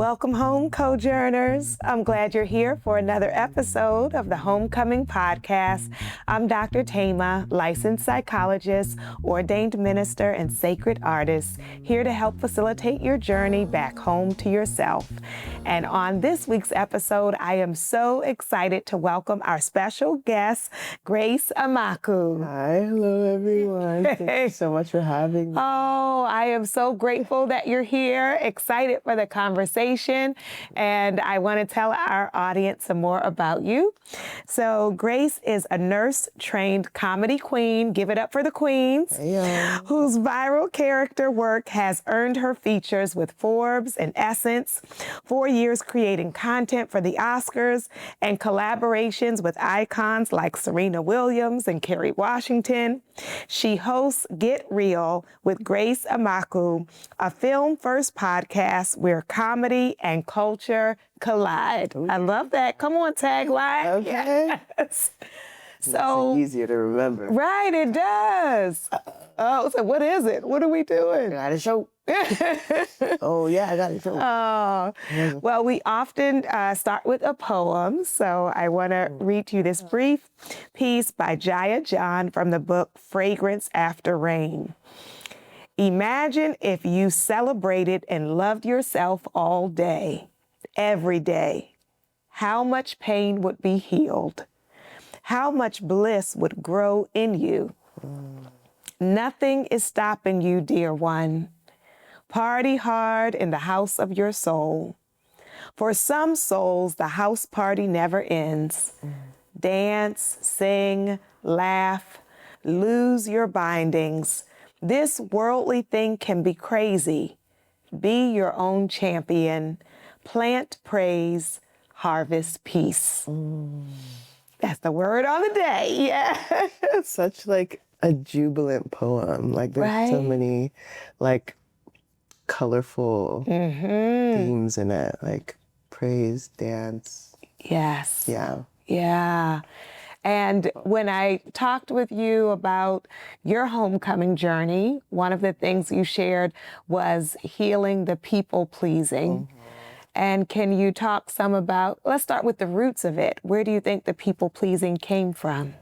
Welcome home, Cojourners. I'm glad you're here for another episode of the Homecoming Podcast. I'm Dr.Thema, licensed psychologist, ordained minister, and sacred artist, here to help facilitate your journey back home to yourself. And on this week's episode, I am so excited to welcome our special guest, Grace Amaku. Hi, hello everyone. Thank you so much for having me. Oh, I am so grateful that you're here, excited for the conversation, and I want to tell our audience some more about you. So Grace is a nurse-trained comedy queen, give it up for the queens, whose viral character work has earned her features with Forbes and Essence, 4 years creating content for the Oscars, and collaborations with icons like Serena Williams and Kerry Washington. She hosts Get Real with Grace Amaku, a film-first podcast where comedy and culture collide. Ooh. I love that. Come on, tagline. Okay. Yes. So easier to remember. Right, it does. Oh, so what is it? What are we doing? I got a show. Oh, yeah, I got a show. Oh, well, we often start with a poem, so I want to read to you this brief piece by Jaya John from the book Fragrance After Rain. Imagine if you celebrated and loved yourself all day, every day. How much pain would be healed? How much bliss would grow in you? Nothing is stopping you, dear one. Party hard in the house of your soul. For some souls, the house party never ends. Dance, sing, laugh, lose your bindings. This worldly thing can be crazy. Be your own champion. Plant praise, harvest peace. That's the word on the day. Yeah. Such like a jubilant poem. Like there's so many like colorful themes in it. Like praise, dance. Yes. Yeah. Yeah. And when I talked with you about your homecoming journey, one of the things you shared was healing the people pleasing. And can you talk some about, let's start with the roots of it. Where do you think the people pleasing came from?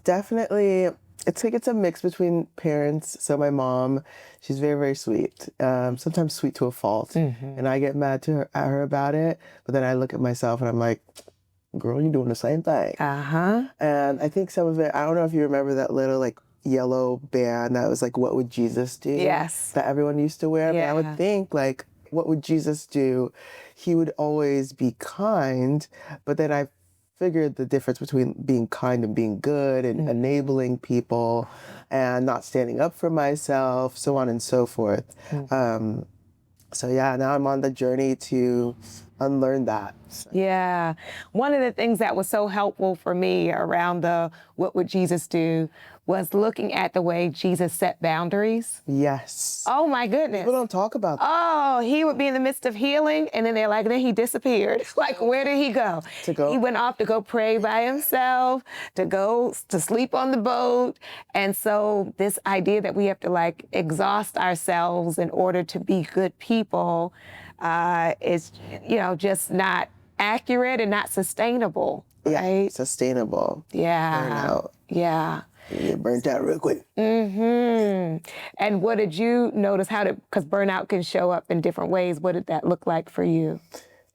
Definitely, it's like it's a mix between parents. So my mom, she's very, very sweet, sometimes sweet to a fault. And I get mad at her about it. But then I look at myself and I'm like, girl, you're doing the same thing. And I think some of it, I don't know if you remember that little like yellow band that was like, what would Jesus do? Yes. That everyone used to wear. Yeah. But I would think like, what would Jesus do? He would always be kind, but then I figured the difference between being kind and being good and enabling people and not standing up for myself, so on and so forth. So yeah, now I'm on the journey to unlearn that. So. Yeah. One of the things that was so helpful for me around the what would Jesus do was looking at the way Jesus set boundaries. Yes. Oh my goodness. People don't talk about that. Oh, he would be in the midst of healing and then they're like, then he disappeared. Like, where did he go? He went off to go pray by himself, to go to sleep on the boat. And so this idea that we have to like exhaust ourselves in order to be good people is, you know, just not accurate and not sustainable. Right? Yeah, sustainable. Yeah. Burnout. Yeah. You get burnt out real quick. And what did you notice? Because burnout can show up in different ways. What did that look like for you?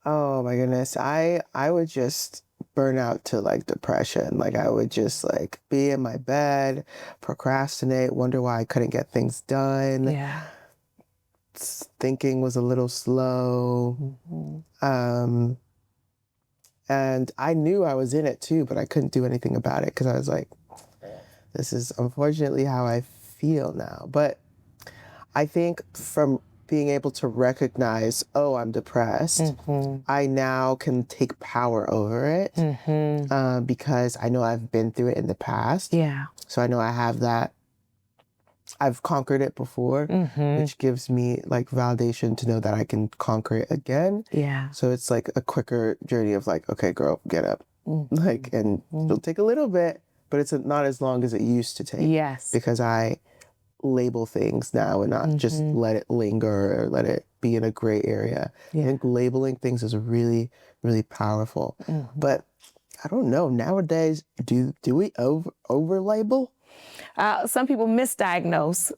Oh my goodness. I would just burn out to like depression. Like I would just like be in my bed, procrastinate, wonder why I couldn't get things done. Yeah. Thinking was a little slow. And I knew I was in it too, but I couldn't do anything about it because I was like, this is unfortunately how I feel now. But I think from being able to recognize, oh, I'm depressed, I now can take power over it because I know I've been through it in the past. Yeah. So I know I have that. I've conquered it before, which gives me like validation to know that I can conquer it again. Yeah. So it's like a quicker journey of like, okay, girl, get up. Like, and it'll take a little bit, but it's not as long as it used to take. Yes. Because I label things now and not just let it linger or let it be in a gray area. I think labeling things is really, really powerful. But I don't know, nowadays, do we over label? Some people misdiagnose,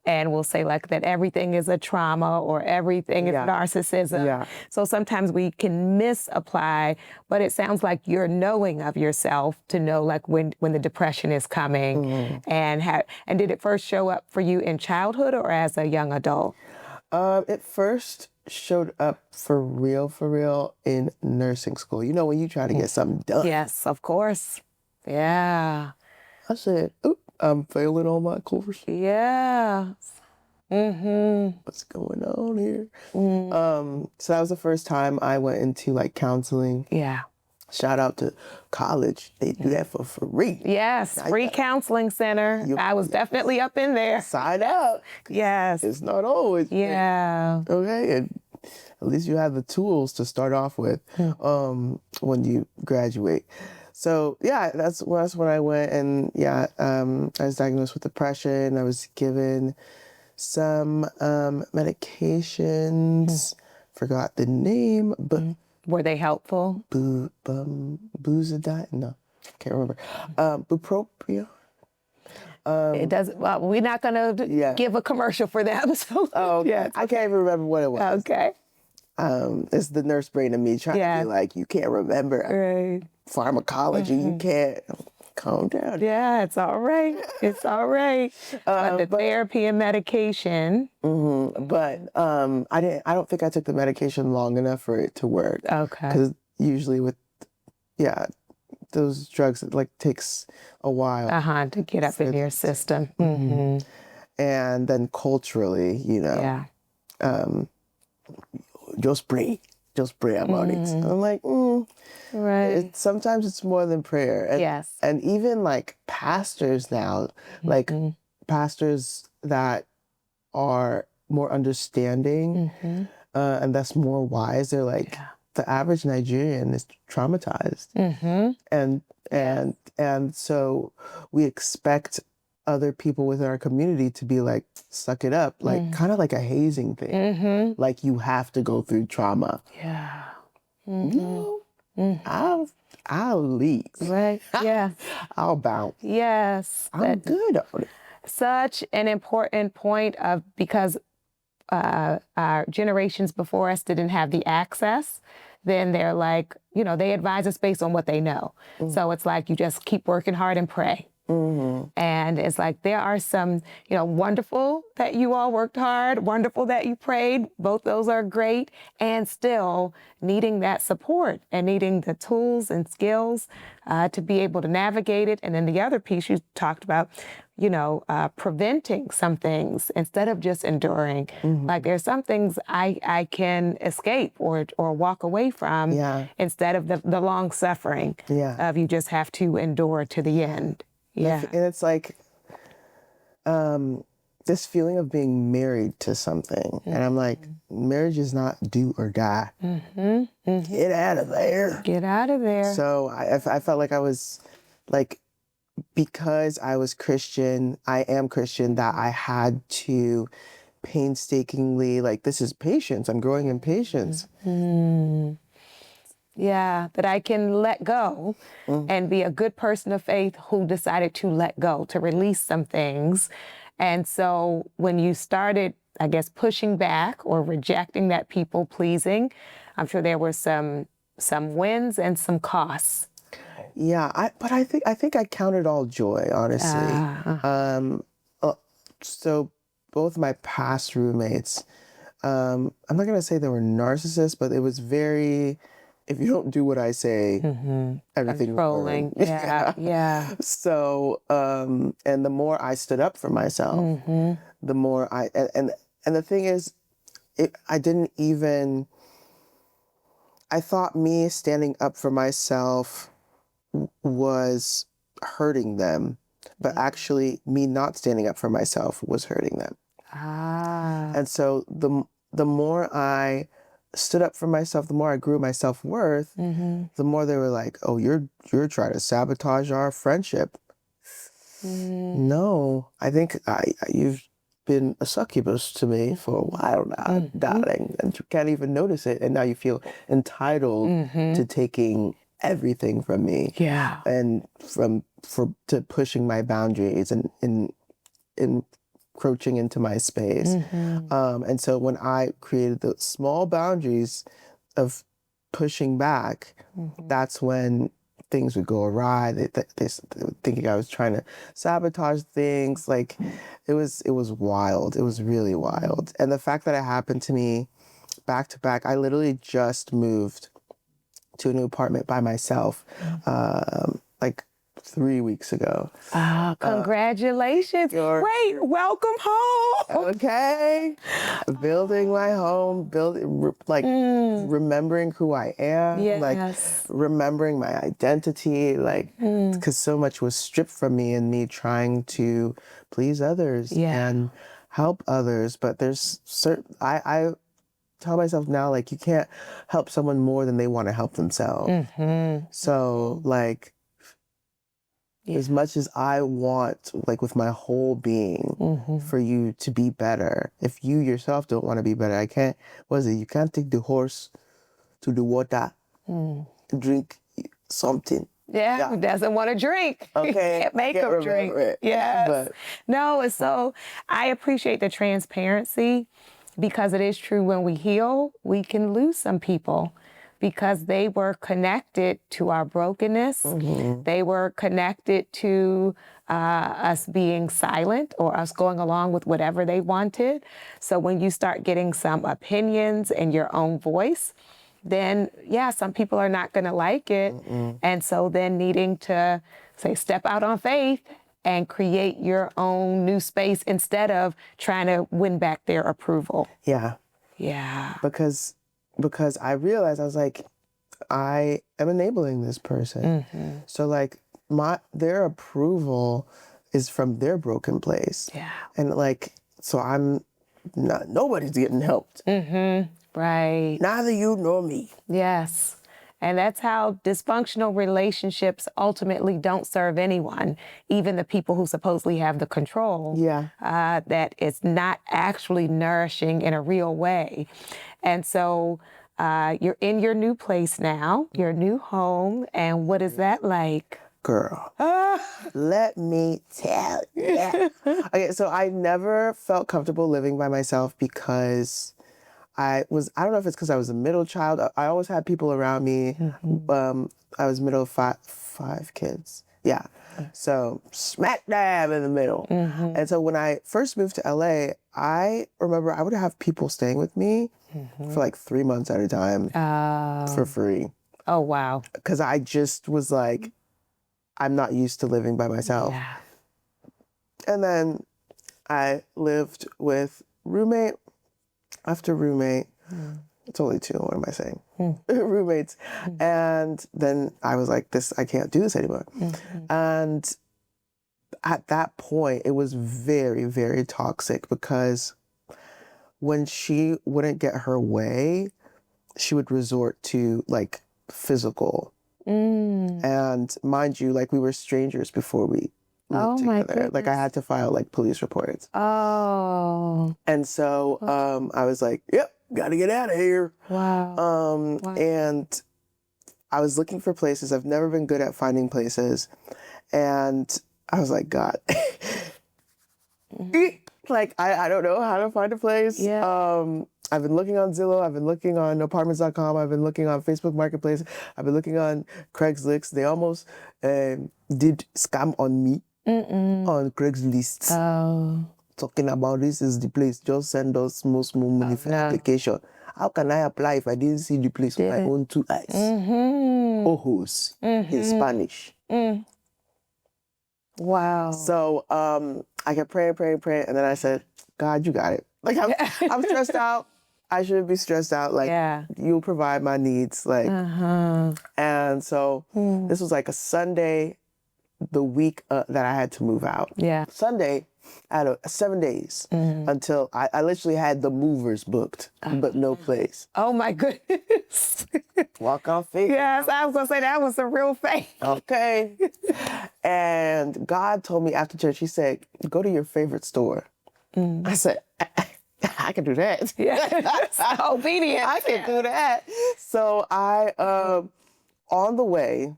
and will say like that everything is a trauma or everything is narcissism. Yeah. So sometimes we can misapply, but it sounds like you're knowing of yourself to know like when the depression is coming. And did it first show up for you in childhood or as a young adult? It first showed up for real in nursing school. When you try to get something done. Yes, of course. Yeah. I said, "Oop, I'm failing on my course. Yeah. What's going on here?" So that was the first time I went into like counseling. Yeah. Shout out to college. They do that for free. Yes, free counseling center. I was definitely up in there. Sign up. Yes. It's not always free. Yeah. Okay, and at least you have the tools to start off with when you graduate. So yeah, that's when I went, and I was diagnosed with depression. I was given some medications. Forgot the name, but were they helpful? Buzidine? No, can't remember. Bupropion. It doesn't. Well, we're not gonna give a commercial for them. So I can't even remember what it was. Okay. It's the nurse brain in me trying to be like, you can't remember pharmacology. You can't. Calm down. Yeah, it's all right. It's all right. But the therapy and medication. But I don't think I took the medication long enough for it to work. Okay. Because usually with those drugs, it like takes a while. To get up in your system. And then culturally, just pray about it. I'm like, right. Sometimes it's more than prayer. And, yes. And even like pastors now, like pastors that are more understanding and that's more wise, they're like, the average Nigerian is traumatized. And so we expect other people within our community to be like, suck it up, like kind of like a hazing thing. Like you have to go through trauma. Yeah. No, I'll leave. Right. Yeah. I'll bounce. Yes. I'm good on it. Such an important point because our generations before us didn't have the access. Then they're like, they advise us based on what they know. So it's like you just keep working hard and pray. And it's like there are some, wonderful that you all worked hard, wonderful that you prayed. Both those are great. And still needing that support and needing the tools and skills to be able to navigate it. And then the other piece you talked about, preventing some things instead of just enduring. Like there's some things I can escape or walk away from instead of the long suffering of you just have to endure to the end. Yeah. And it's like this feeling of being married to something. And I'm like, marriage is not do or die. Get out of there. Get out of there. So I felt like I was like, because I was Christian, I am Christian, that I had to painstakingly, like, this is patience. I'm growing in patience. Yeah, that I can let go and be a good person of faith who decided to let go, to release some things. And so when you started, I guess, pushing back or rejecting that people pleasing, I'm sure there were some wins and some costs. Yeah, but I think I counted all joy, honestly. So both my past roommates, I'm not gonna say they were narcissists, but it was very, if you don't do what I say, everything controlling. Yeah. So, and the more I stood up for myself, the more and the thing is, I didn't even, I thought me standing up for myself was hurting them, but actually me not standing up for myself was hurting them. And so the more I stood up for myself, the more I grew my self-worth, the more they were like, oh, you're trying to sabotage our friendship. No, I think you've been a succubus to me for a while now, darling, and you can't even notice it. And now you feel entitled to taking everything from me. Yeah. And to pushing my boundaries and encroaching into my space. And so when I created the small boundaries of pushing back, that's when things would go awry. They thinking I was trying to sabotage things. Like it was wild. It was really wild. And the fact that it happened to me back to back, I literally just moved to a new apartment by myself, like 3 weeks ago. Congratulations. Wait, welcome home. Okay. Building my home, remembering who I am, like remembering my identity, like, because so much was stripped from me and me trying to please others and help others. But there's I tell myself now, like, you can't help someone more than they want to help themselves. So, like, as much as I want, like, with my whole being, for you to be better, if you yourself don't want to be better, you can't take the horse to the water, drink something. Yeah, who doesn't want to drink? Okay. Can't make them drink. Yes. But no, it's so, I appreciate the transparency, because it is true, when we heal, we can lose some people because they were connected to our brokenness. They were connected to us being silent or us going along with whatever they wanted. So when you start getting some opinions and your own voice, then some people are not going to like it. And so then needing to step out on faith and create your own new space instead of trying to win back their approval. Yeah. Because I realized, I was like, I am enabling this person. So like their approval is from their broken place. And like, so nobody's getting helped. Right. Neither you nor me. Yes. And that's how dysfunctional relationships ultimately don't serve anyone, even the people who supposedly have the control. That it's not actually nourishing in a real way. And so you're in your new place now, your new home, and what is that like? Girl, let me tell you. Okay, so I never felt comfortable living by myself because I don't know if it's because I was a middle child. I always had people around me. I was middle of five kids. Yeah. So smack dab in the middle. And so when I first moved to LA, I remember I would have people staying with me for like 3 months at a time for free. Oh, wow. Because I just was like, I'm not used to living by myself. And then I lived with roommate after roommate. It's only two, what am I saying? Roommates. And then I was like, I can't do this anymore. And at that point, it was very, very toxic, because when she wouldn't get her way, she would resort to like physical. And mind you, like, we were strangers before we lived together. Like, I had to file like police reports. And so I was like, yep, gotta get out of here. And I was looking for places. I've never been good at finding places. And I was like, God, like, I don't know how to find a place. I've been looking on Zillow. I've been looking on apartments.com. I've been looking on Facebook Marketplace. I've been looking on Craigslist. They almost did scam on me on Craigslist. Talking about, this is the place. Just send us small money for application. How can I apply if I didn't see the place with my own two eyes? Ojos in Spanish. Wow. So I kept praying, and then I said, God, you got it. Like, I'm stressed out. I shouldn't be stressed out. Like, you'll provide my needs. Like, and so this was like a Sunday, the week that I had to move out. Sunday, I had 7 days until I literally had the movers booked, but no place. Oh my goodness. Walk on faith. Yes, I was gonna say that was a real faith. Okay. And God told me after church, he said, go to your favorite store. I said, I can do that. Yes. Obedience. I can do that. So I, on the way,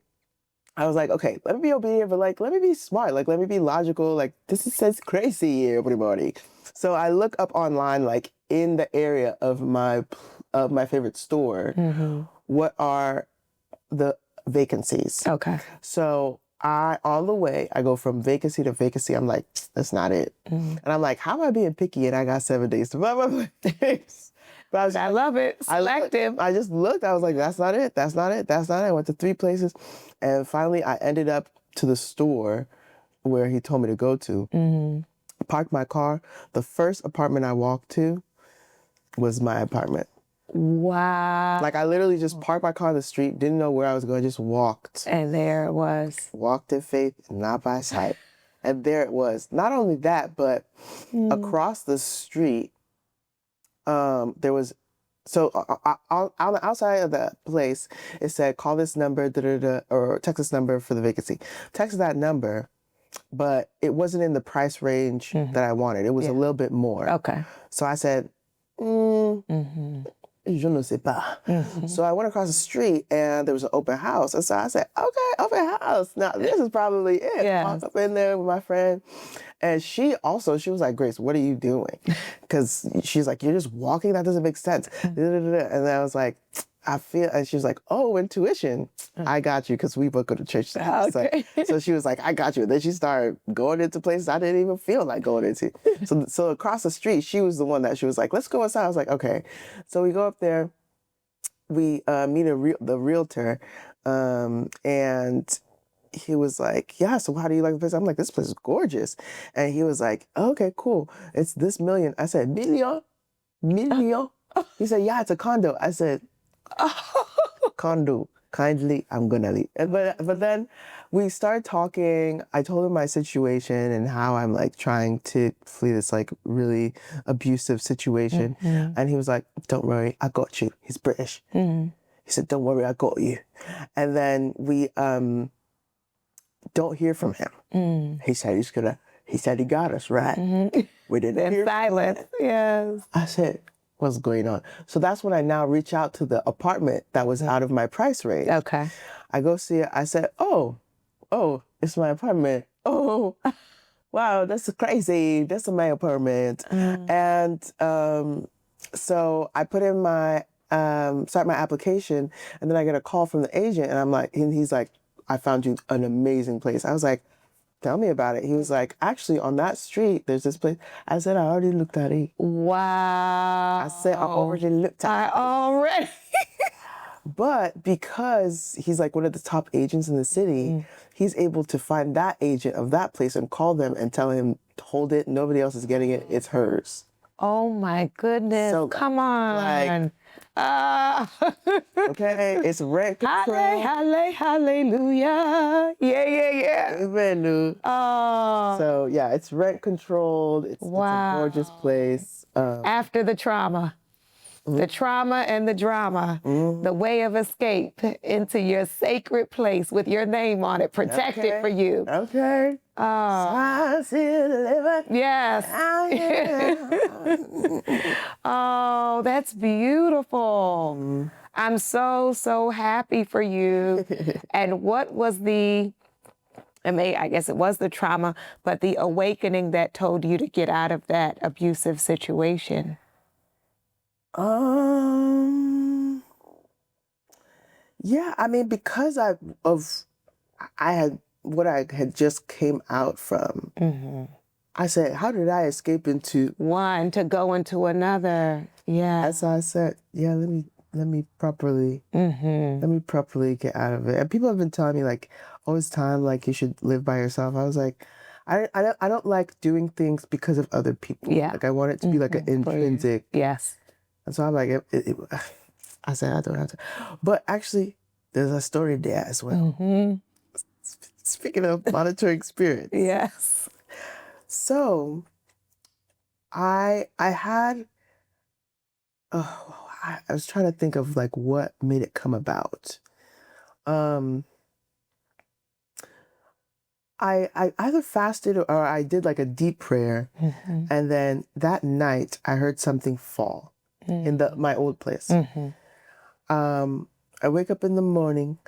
I was like, okay, let me be obedient, but like, let me be smart. Like, let me be logical. Like, this says crazy, everybody. So I look up online, like in the area of my favorite store, what are the vacancies? Okay. So on the way, I go from vacancy to vacancy. I'm like, that's not it. And I'm like, how am I being picky? And I got 7 days to buy my place. But I love it. Selective. I just looked. I was like, that's not it. That's not it. That's not it. I went to 3 places. And finally, I ended up to the store where he told me to go to. Parked my car. The first apartment I walked to was my apartment. Wow. Like, I literally just parked my car on the street, didn't know where I was going, just walked. And there it was. Walked in faith, not by sight. And there it was. Not only that, but across the street, there was, so on the outside of the place, it said, call this number, or text this number for the vacancy. Text that number, but it wasn't in the price range that I wanted. It was a little bit more. Okay. So I said, je ne sais pas. So I went across the street and there was an open house. And so I said, okay, open house. Now this is probably it. Yes. Walked up in there with my friend. And she was like, Grace, what are you doing? Because she's like, you're just walking? That doesn't make sense. And then I was like, and she was like, oh, intuition. I got you, because we both go to church. Okay. So she was like, I got you. And then she started going into places I didn't even feel like going into. So across the street, she was the one that she was like, let's go inside. I was like, okay. So we go up there. We meet the realtor, and he was like, yeah, so how do you like the place? I'm like, this place is gorgeous. And he was like, oh, okay, cool. It's this million. I said, million? Million? He said, yeah, it's a condo. I said, condo, kindly, I'm gonna leave. But then we started talking. I told him my situation and how I'm like trying to flee this like really abusive situation. And he was like, don't worry, I got you. He's British. He said, don't worry, I got you. And then we don't hear from him. He said he got us, right? We didn't hear. Silence. Yes. I said, what's going on? So that's when I now reach out to the apartment that was out of my price range. Okay. I go see it. I said, oh, it's my apartment. Oh, wow, that's crazy. That's my apartment. And so I put in my, start my application, and then I get a call from the agent, and he's like, I found you an amazing place. I was like, tell me about it. He was like, actually, on that street, there's this place. I said, I already looked at it. Wow. I said, I already looked at it. Already. But because he's like one of the top agents in the city, he's able to find that agent of that place and call them and tell him, hold it, nobody else is getting it, it's hers. Oh my goodness. So, come on. Like, okay, it's rent control. Hallelujah. Yeah. Amen. Oh. So yeah, it's rent controlled. It's a gorgeous place. After the trauma. The trauma and the drama, the way of escape into your sacred place with your name on it, protected for you. Okay. Oh. I still deliver. Yes. Oh, that's beautiful. I'm so happy for you. And what was I guess it was the trauma, but the awakening that told you to get out of that abusive situation? Yeah, I mean, because I had just came out from, I said, how did I escape into one to go into another? Yeah. As I said, yeah, let me properly get out of it. And people have been telling me like, oh, it's time, like you should live by yourself. I was like, I don't like doing things because of other people. Yeah. Like I want it to be like an intrinsic. Yes. And so I'm like, I said, I don't have to. But actually, there's a story there as well. Speaking of monitoring spirits. Yes. So I had, I was trying to think of like what made it come about. I either fasted or I did like a deep prayer, and then that night I heard something fall in my old place. I wake up in the morning,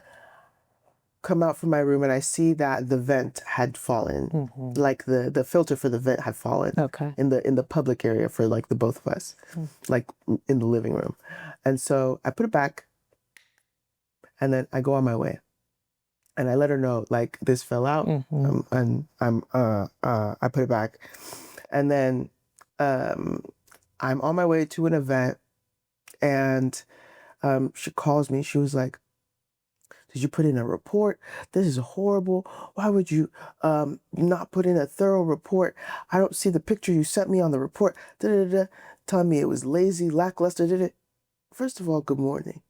come out from my room, and I see that the vent had fallen, like the filter for the vent had fallen in the public area for like the both of us, like in the living room. And so I put it back, and then I go on my way. And I let her know, like, this fell out, and I put it back. And then I'm on my way to an event, and she calls me. She was like, did you put in a report? This is horrible. Why would you not put in a thorough report? I don't see the picture you sent me on the report. Telling me it was lazy, lackluster. First of all, good morning.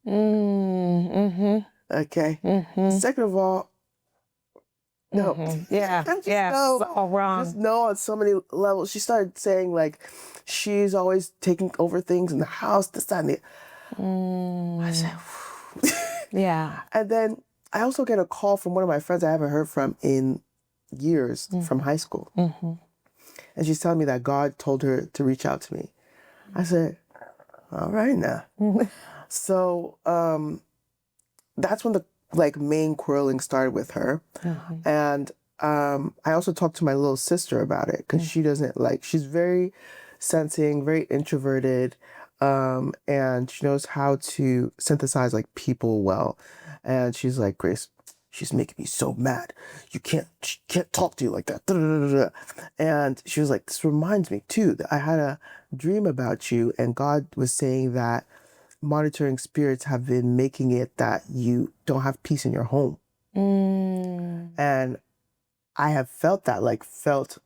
Okay. Second of all, no. It's all wrong. Just no on so many levels. She started saying like she's always taking over things in the house, this, that, and the. I said, yeah. And then I also get a call from one of my friends I haven't heard from in years from high school. And she's telling me that God told her to reach out to me. I said, all right now. So that's when the like main quarreling started with her. And I also talked to my little sister about it because she doesn't like, she's very sensing, very introverted, and she knows how to synthesize like people well. And she's like, Grace, she's making me so mad. She can't talk to you like that. And she was like, this reminds me too that I had a dream about you, and God was saying that monitoring spirits have been making it that you don't have peace in your home. And I have felt that, like felt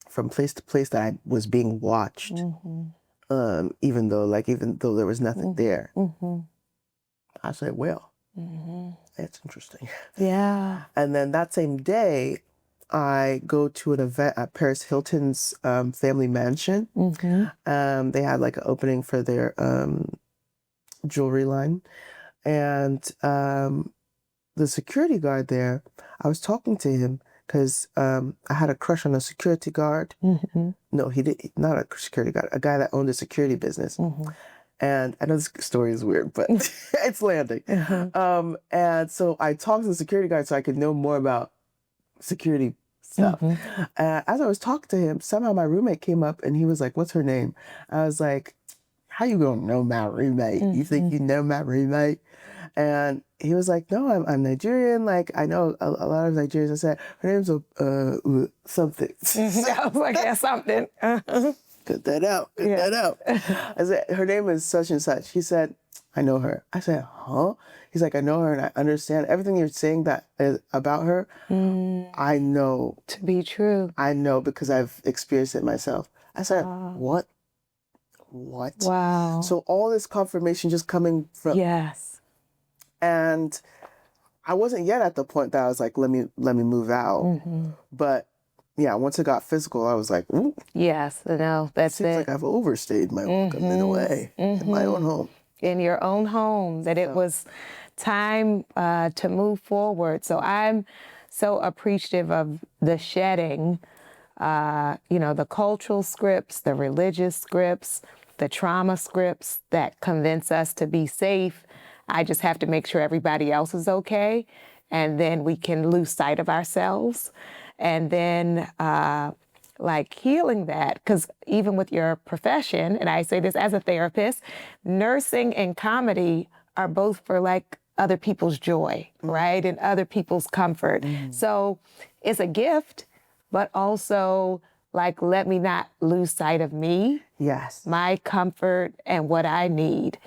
from place to place that I was being watched, even though there was nothing there. I said, well, that's interesting. Yeah. And then that same day, I go to an event at Paris Hilton's family mansion. They had like an opening for their jewelry line. And the security guard there, I was talking to him because I had a crush on a security guard. No, he did not a security guard, a guy that owned a security business. And I know this story is weird, but it's landing. And so I talked to the security guard so I could know more about security stuff. As I was talking to him, somehow my roommate came up and he was like, what's her name? I was like, how you gonna know my roommate? You think you know my roommate? And he was like, no, I'm Nigerian. Like, I know a lot of Nigerians. I said, her name's something. I was like, yeah, something. Cut that out. Cut that out. I said, her name is such and such. He said, I know her. I said, huh? He's like, I know her and I understand everything you're saying that is about her. I know. To be true. I know because I've experienced it myself. I said, what? What? Wow. So all this confirmation just coming from. Yes. And I wasn't yet at the point that I was like, let me move out. But yeah, once it got physical, I was like, ooh. Yes, no, that's seems it. like I've overstayed my welcome in a way, in my own home. In your own home, that it was time to move forward. So I'm so appreciative of the shedding, the cultural scripts, the religious scripts, the trauma scripts that convince us to be safe. I just have to make sure everybody else is okay. And then we can lose sight of ourselves. And then healing that, because even with your profession, and I say this as a therapist, nursing and comedy are both for like other people's joy, right? And other people's comfort. So it's a gift, but also like, let me not lose sight of me. Yes. My comfort and what I need.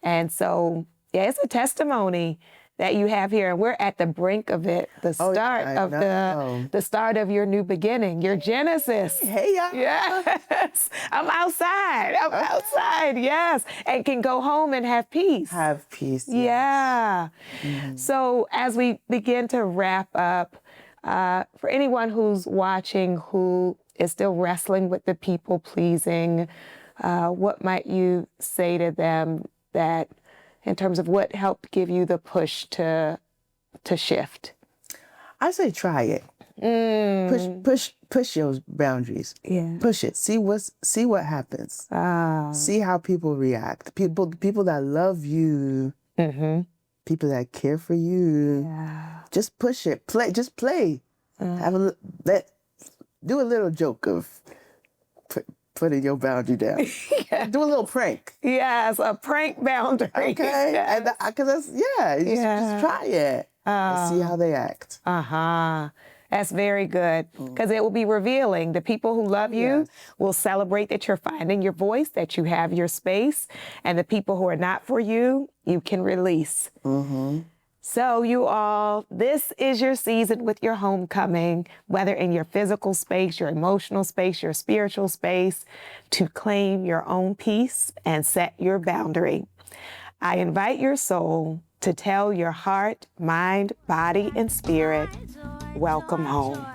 And so, yeah, it's a testimony that you have here, and we're at the brink of it, the start of your new beginning, your Genesis. Hey, y'all. Yes, I'm outside, yes, and can go home and have peace. Have peace. Yes. Yeah. So as we begin to wrap up, for anyone who's watching who is still wrestling with the people pleasing, what might you say to them that in terms of what helped give you the push to shift? I say try it. Push your boundaries. Yeah. Push it. See what happens. See how people react. People that love you. People that care for you. Yeah. Just push it. Just play. Do a little joke of putting your boundary down. Yeah. Do a little prank. Yes, a prank boundary. Okay. Yes. And just try it and see how they act. That's very good, because it will be revealing. The people who love you will celebrate that you're finding your voice, that you have your space, and the people who are not for you, you can release. So you all, this is your season with your homecoming, whether in your physical space, your emotional space, your spiritual space, to claim your own peace and set your boundary. I invite your soul to tell your heart, mind, body, and spirit, welcome home.